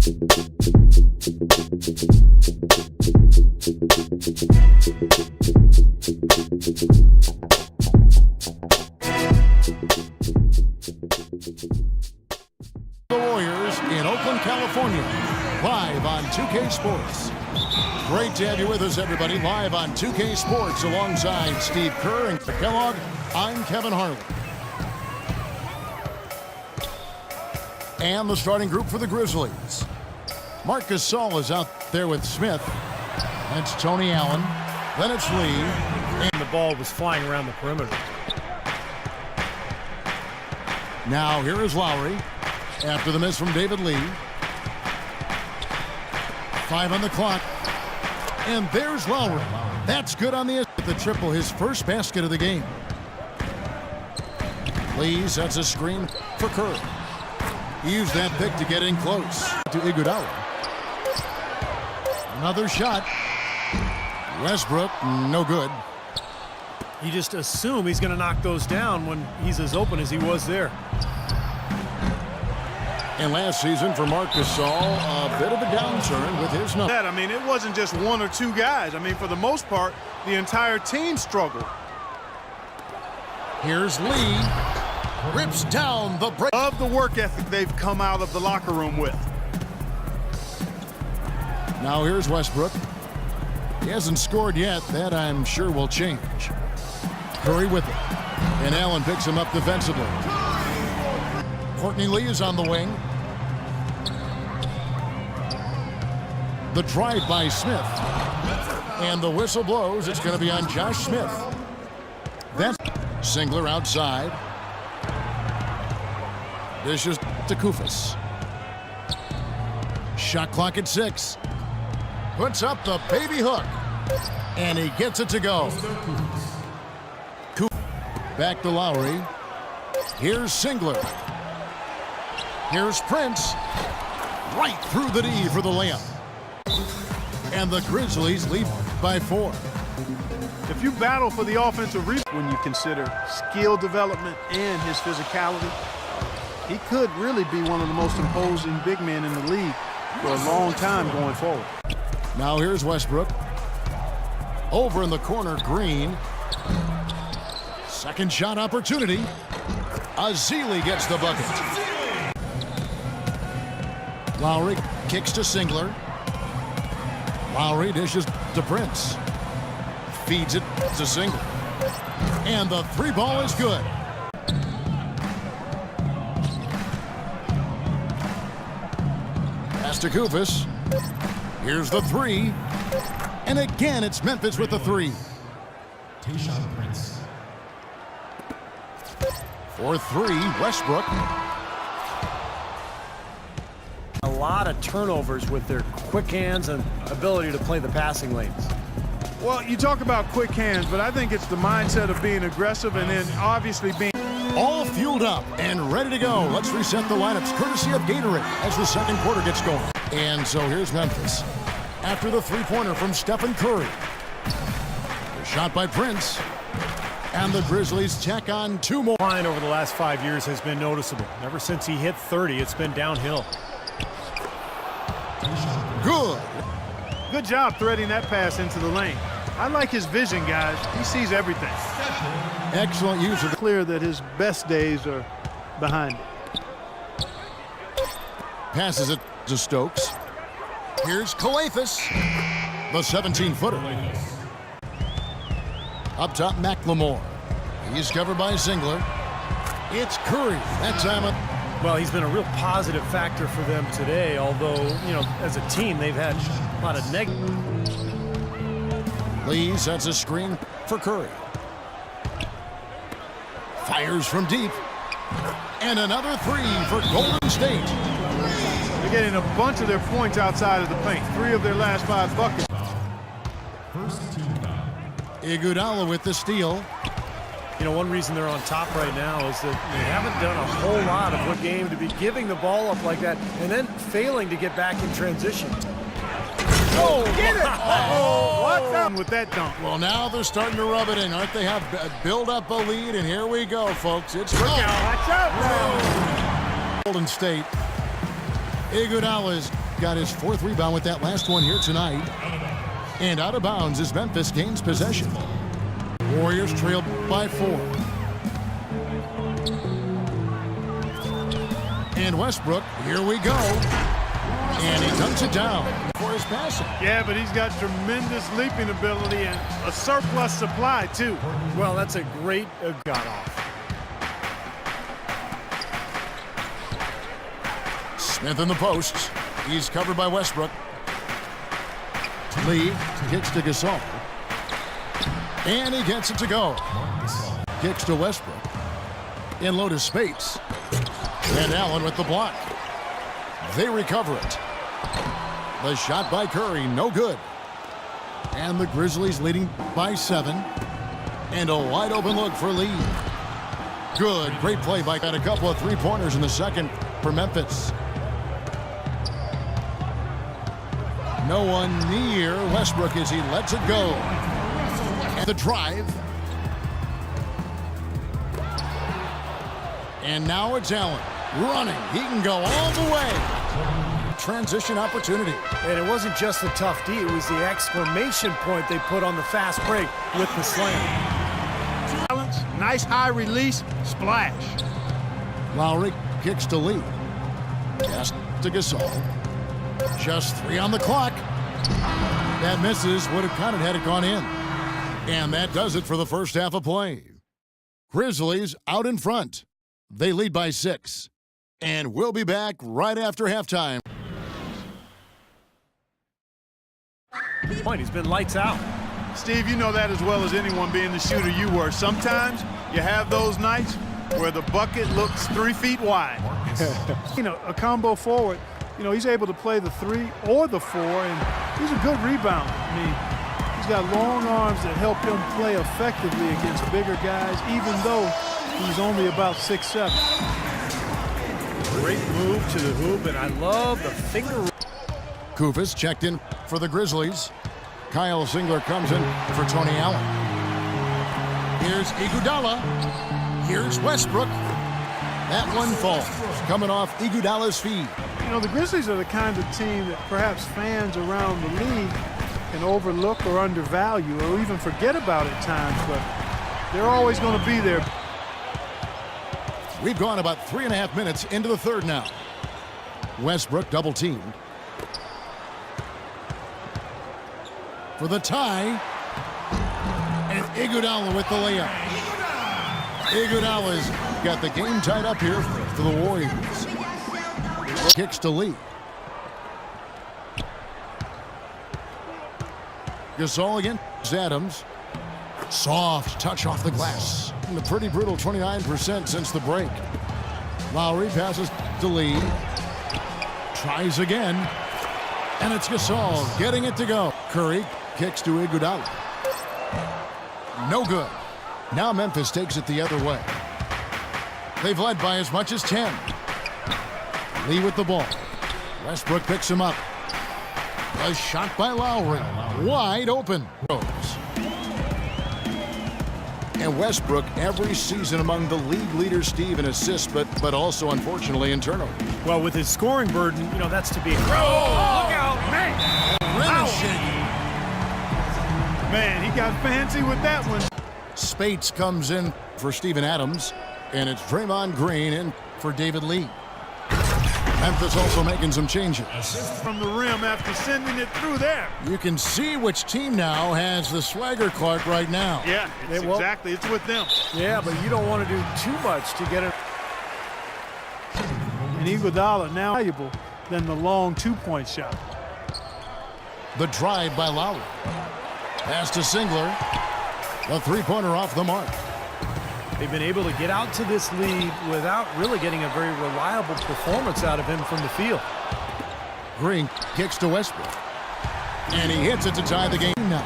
The Warriors in Oakland, California, live on 2K Sports. Great to have you with us, everybody, live on 2K Sports alongside Steve Kerr and Kellogg. I'm Kevin Harlan. And the starting group for the Grizzlies. Marc Gasol is out there with Smith. That's Tony Allen. Then it's Lee. And the ball was flying around the perimeter. Now here is Lowry after the miss from David Lee. 5 on the clock. And there's Lowry. That's good on the triple, his first basket of the game. Lee sets a screen for Curry. He used that pick to get in close to Iguodala. Another shot. Westbrook, no good. You just assume he's going to knock those down when he's as open as he was there. And last season for Marc Gasol, a bit of a downturn with his numbers. I mean, it wasn't just one or two guys. I mean, for the most part, the entire team struggled. Here's Lee. Rips down the break. Of the work ethic they've come out of the locker room with. Now here's Westbrook. He hasn't scored yet. That I'm sure will change. Curry with it. And Allen picks him up defensively. Courtney Lee is on the wing. The drive by Smith. And the whistle blows. It's going to be on Josh Smith. Then Singler outside. Dishes to Kufis. Shot clock at 6. Puts up the baby hook. And he gets it to go. Back to Lowry. Here's Singler. Here's Prince. Right through the D for the layup. And the Grizzlies lead by 4. If you battle for the offensive rebound, when you consider skill development and his physicality, he could really be one of the most imposing big men in the league for a long time going forward. Now here's Westbrook. Over in the corner, Green. Second shot opportunity. Azili gets the bucket. Lowry kicks to Singler. Lowry dishes to Prince. Feeds it to Singler. And the 3 ball is good. Pass to Kufis. Here's the 3. And again, it's Memphis with the 3. Prince. For 3, Westbrook. A lot of turnovers with their quick hands and ability to play the passing lanes. Well, you talk about quick hands, but I think it's the mindset of being aggressive and then obviously being... All fueled up and ready to go. Let's reset the lineups courtesy of Gatorade as the second quarter gets going. And so here's Memphis. After the 3-pointer from Stephen Curry. The shot by Prince. And the Grizzlies check on 2 more. Line over the last 5 years has been noticeable. Ever since he hit 30, it's been downhill. Good. Good job threading that pass into the lane. I like his vision, guys. He sees everything. Excellent use of the... Clear that his best days are behind him. Passes it to Stokes. Here's Kalathis, the 17-footer. Up top, McLemore. He's covered by Singler. It's Curry. That time up. Well, he's been a real positive factor for them today, although, you know, as a team, they've had a lot of negative. Lee sets a screen for Curry. Fires from deep. And another 3 for Golden State. They're getting a bunch of their points outside of the paint. 3 of their last 5 buckets. Iguodala with the steal. You know, one reason they're on top right now is that they haven't done a whole lot of what game to be giving the ball up like that and then failing to get back in transition. Oh, get it! Oh, what's up with that dunk? Well, now they're starting to rub it in, aren't they? Have build up a lead, and here we go, folks. It's Watch out! Golden State. Iguodala is got his 4th rebound with that last one here tonight. And out of bounds as Memphis gains possession. Warriors trail by 4. And Westbrook, here we go. And he dunks it down for his passing. Yeah, but he's got tremendous leaping ability and a surplus supply, too. Well, that's a great got off. Smith in the posts. He's covered by Westbrook. Lee kicks to Gasol. And he gets it to go. Kicks to Westbrook. In low to Spates. And Allen with the block. They recover it. The shot by Curry, no good. And the Grizzlies leading by 7. And a wide open look for Lee. Good, great play by a couple of three-pointers in the second for Memphis. No one near Westbrook as he lets it go. And the drive. And now it's Allen running. He can go all the way. Transition opportunity. And it wasn't just the tough D, it was the exclamation point they put on the fast break with the slam. Nice high release, splash. Lowry kicks to Lee. Pass to Gasol. Just 3 on the clock. That misses, would have counted had it gone in. And that does it for the first half of play. Grizzlies out in front. They lead by 6. And we'll be back right after halftime. He's been lights out. Steve, you know that as well as anyone being the shooter you were. Sometimes you have those nights where the bucket looks 3 feet wide. A combo forward, he's able to play the 3 or the 4, and he's a good rebounder. I mean, he's got long arms that help him play effectively against bigger guys, even though he's only about 6'7". Great move to the hoop, and I love the finger. Kufis checked in for the Grizzlies. Kyle Singler comes in for Tony Allen. Here's Iguodala. Here's Westbrook. That one falls, coming off Iguodala's feet. The Grizzlies are the kind of team that perhaps fans around the league can overlook or undervalue or even forget about at times, but they're always going to be there. We've gone about 3.5 minutes into the third now. Westbrook double teamed. For the tie. And Iguodala with the layup. Iguodala's got the game tied up here for the Warriors. Kicks to Lee. Gasol again. Adams. Soft touch off the glass. And a pretty brutal 29% since the break. Lowry passes to Lee. Tries again. And it's Gasol getting it to go. Curry kicks to Iguodala. No good. Now Memphis takes it the other way. They've led by as much as 10. Lee with the ball. Westbrook picks him up. A shot by Lowry. Wide open. And Westbrook every season among the league leaders, Steve, in assists, but also, unfortunately, in turnovers. Well, with his scoring burden, that's to be. Oh, look out, man! Man, he got fancy with that one. Spates comes in for Steven Adams, and it's Draymond Green in for David Lee. Memphis also making some changes. From the rim after sending it through there. You can see which team now has the swagger Clark right now. Yeah, exactly. It's with them. Yeah, but you don't want to do too much to get it. And Iguodala now valuable than the long 2-point shot. The drive by Lowry. Pass to Singler. The 3-pointer off the mark. They've been able to get out to this lead without really getting a very reliable performance out of him from the field. Green kicks to Westbrook. And he hits it to tie the game now.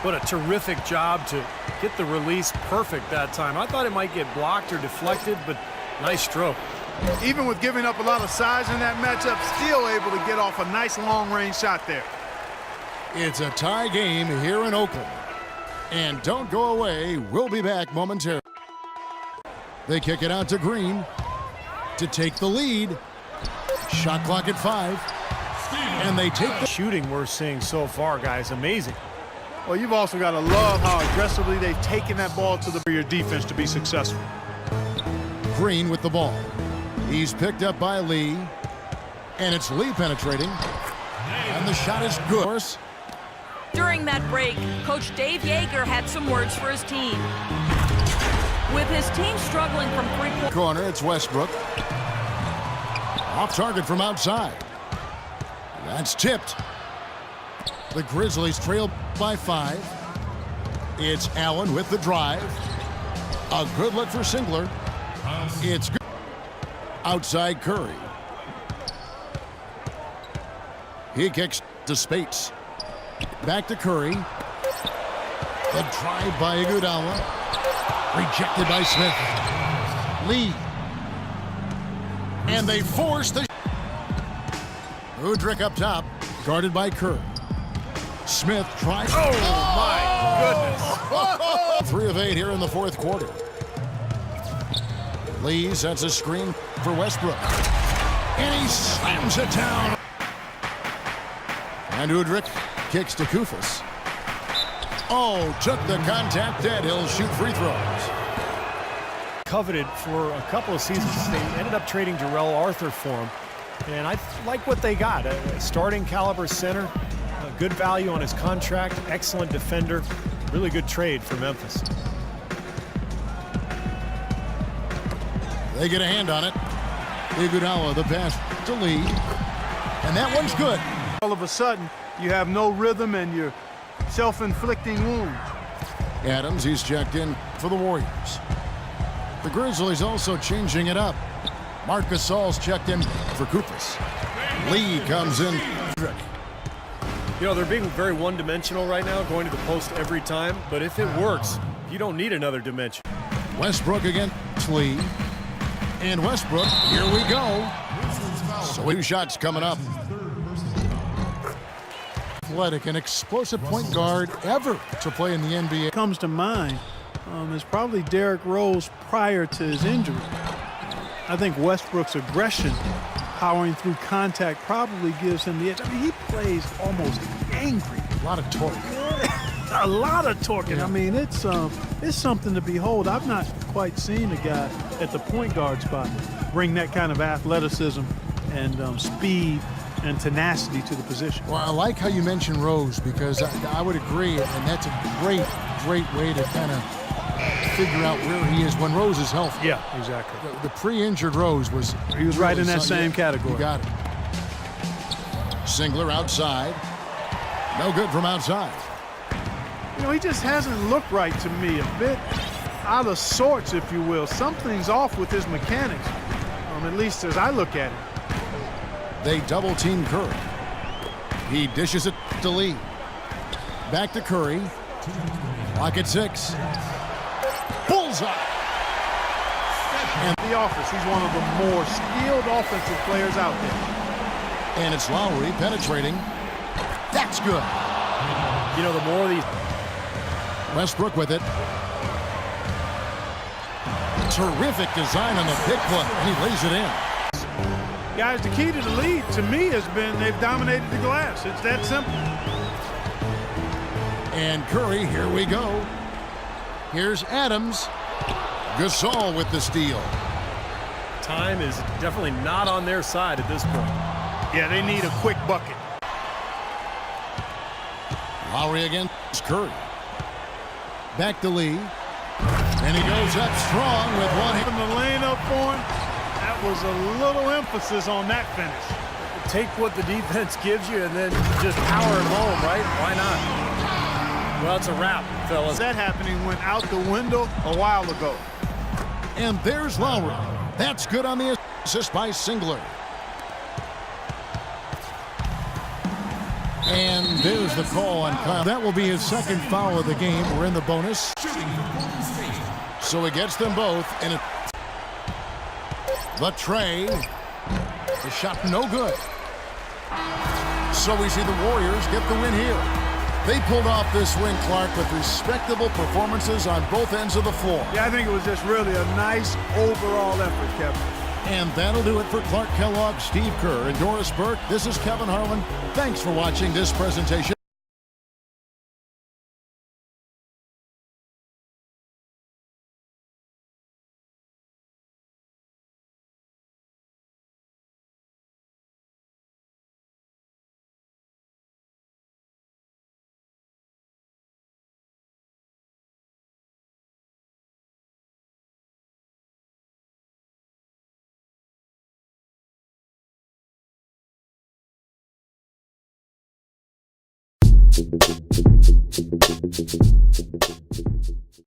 What a terrific job to get the release perfect that time. I thought it might get blocked or deflected, but nice stroke. Even with giving up a lot of size in that matchup, still able to get off a nice long-range shot there. It's a tie game here in Oakland. And don't go away. We'll be back momentarily. They kick it out to Green to take the lead. Shot clock at 5. And they take the shooting we're seeing so far, guys, amazing. Well, you've also got to love how aggressively they've taken that ball for your defense to be successful. Green with the ball. He's picked up by Lee. And it's Lee penetrating. And the shot is good. During that break, Coach Dave Yeager had some words for his team. With his team struggling from three-point corner, it's Westbrook. Off target from outside. That's tipped. The Grizzlies trail by 5. It's Allen with the drive. A good look for Singler. It's good. Outside Curry. He kicks to Spates. Back to Curry. The drive by Iguodala. Rejected by Smith. Lee. And they force the... Udrich up top. Guarded by Curry. Smith tries... Oh, my goodness. 3 of 8 here in the fourth quarter. Lee sets a screen for Westbrook. And he slams it down. And Udrich kicks to Kufis. Oh, took the contact dead. He'll shoot free throws. Coveted for a couple of seasons. They ended up trading Jarrell Arthur for him. And I like what they got. A starting caliber center, a good value on his contract, excellent defender. Really good trade for Memphis. They get a hand on it. Iguodala, the pass to Lee. And that one's good. All of a sudden, you have no rhythm and you're self-inflicting wounds. Adams, he's checked in for the Warriors. The Grizzlies also changing it up. Marc Gasol's checked in for Kufis. Lee comes in. You know, they're being very one-dimensional right now, going to the post every time. But if it works, you don't need another dimension. Westbrook against Lee. And Westbrook, here we go. So 2 shots coming up. Athletic and explosive point guard ever to play in the NBA. Comes to mind is probably Derrick Rose prior to his injury. I think Westbrook's aggression, powering through contact, probably gives him the edge. I mean, he plays almost angry. A lot of torque. A lot of torque. Yeah. I mean, it's something to behold. I've not quite seen a guy at the point guard spot bring that kind of athleticism and speed and tenacity to the position. Well, I like how you mentioned Rose because I would agree, and that's a great way to kind of figure out where he is when Rose is healthy. Yeah, exactly. The pre-injured Rose was... He was right in that same category. You got it. Singler outside. No good from outside. You know, he just hasn't looked right to me. A bit out of sorts, if you will. Something's off with his mechanics, at least as I look at it. They double-team Curry. He dishes it to Lee. Back to Curry. Clock at 6. Bullseye. And the office, he's one of the more skilled offensive players out there. And it's Lowry penetrating. That's good. You know, the more these... Westbrook with it. Terrific design on the pick play. He lays it in. Guys, the key to the lead, to me, has been they've dominated the glass. It's that simple. And Curry, here we go. Here's Adams. Gasol with the steal. Time is definitely not on their side at this point. Yeah, they need a quick bucket. Lowry against Curry. Back to Lee. And he goes up strong with one hand. In the lane up for him. That was a little emphasis on that finish. Take what the defense gives you and then just power it home, right? Why not? Well, it's a wrap, fellas. That happening went out the window a while ago. And there's Lowry. That's good on the assist by Singler. And there's the call on Kyle. That will be his second foul of the game. We're in the bonus. So he gets them both. And the tray. The shot no good. So we see the Warriors get the win here. They pulled off this win, Clark, with respectable performances on both ends of the floor. Yeah, I think it was just really a nice overall effort, Kevin. And that'll do it for Clark Kellogg, Steve Kerr, and Doris Burke. This is Kevin Harlan. Thanks for watching this presentation.